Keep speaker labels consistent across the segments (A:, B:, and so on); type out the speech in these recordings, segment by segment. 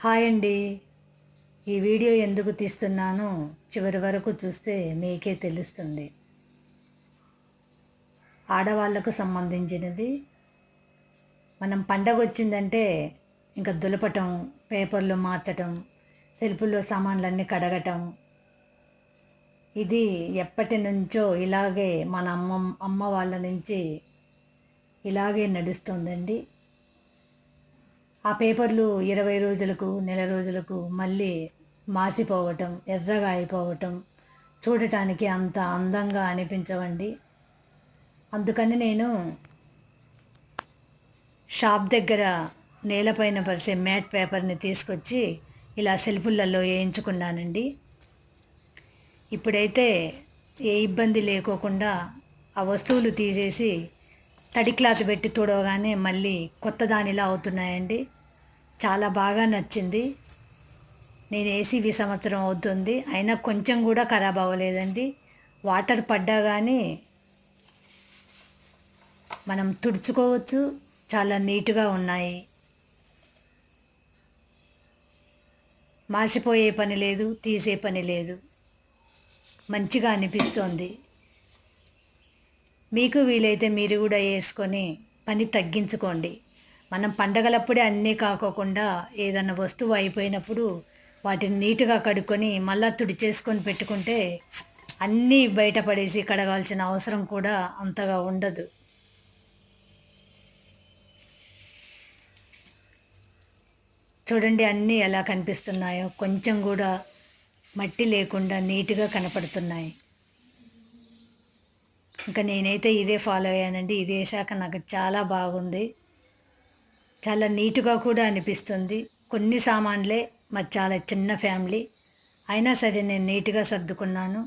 A: Hi అండి. ఈ video ఎందుకు తీస్తున్నానో చివరి వరకు చూస్తే మీకే తెలుస్తుంది. ఆడవాళ్ళకు సంబంధించినది. మనం పండగ వచ్చిందంటే ఇంకా దులపటం, పేపర్లు మార్చటం, సెల్ఫుల్లో సామాన్లన్నీ కడగటం, ఇది ఎప్పటి నుంచో ఇలాగే మన అమ్మ వాళ్ళ నుంచి ఇలాగే నడుస్తుందండి. ఆ పేపర్లు 20 రోజులకు, నెల రోజులకు మళ్ళీ మాసిపోవటం, ఎర్రగా అయిపోవటం చూడటానికి అంత అందంగా అనిపించవండి. అందుకని నేను షాప్ దగ్గర నేలపైన పరిసే మ్యాట్ పేపర్ని తీసుకొచ్చి ఇలా సెల్ఫులలో వేయించుకున్నానండి. ఇప్పుడైతే ఏ ఇబ్బంది లేకోకుండా ఆ వస్తువులు తీసేసి తడి క్లాత్ పెట్టి తుడవగానే మళ్ళీ కొత్త దానిలా అవుతున్నాయండి. చాలా బాగా నచ్చింది. నేను వేసి ఈ సంవత్సరం అవుతుంది, అయినా కొంచెం కూడా ఖరాబ్ అవ్వలేదండి. వాటర్ పడ్డా కానీ మనం తుడుచుకోవచ్చు. చాలా నీట్గా ఉన్నాయి. మాసిపోయే పని లేదు, తీసే పని లేదు. మంచిగా అనిపిస్తోంది. మీకు వీలైతే మీరు కూడా వేసుకొని పని తగ్గించుకోండి. మనం పండగలప్పుడే అన్నీ కాకోకుండా ఏదన్నా వస్తువు అయిపోయినప్పుడు వాటిని నీట్గా కడుక్కొని మళ్ళా తుడిచేసుకొని పెట్టుకుంటే అన్నీ బయటపడేసి కడగాల్సిన అవసరం కూడా అంతగా ఉండదు. చూడండి అన్నీ ఎలా కనిపిస్తున్నాయో, కొంచెం కూడా మట్టి లేకుండా నీట్గా కనపడుతున్నాయి. ఇంకా నేనైతే ఇదే ఫాలో అయ్యానండి. ఇది వేసాక నాకు చాలా బాగుంది. చాలా నీట్గా కూడా అనిపిస్తుంది. కొన్ని సామాన్లే, మాది చాలా చిన్న ఫ్యామిలీ, అయినా సరే నేను నీట్గా సర్దుకున్నాను.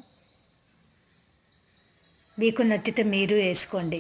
A: మీకు నచ్చితే మీరు వేసుకోండి.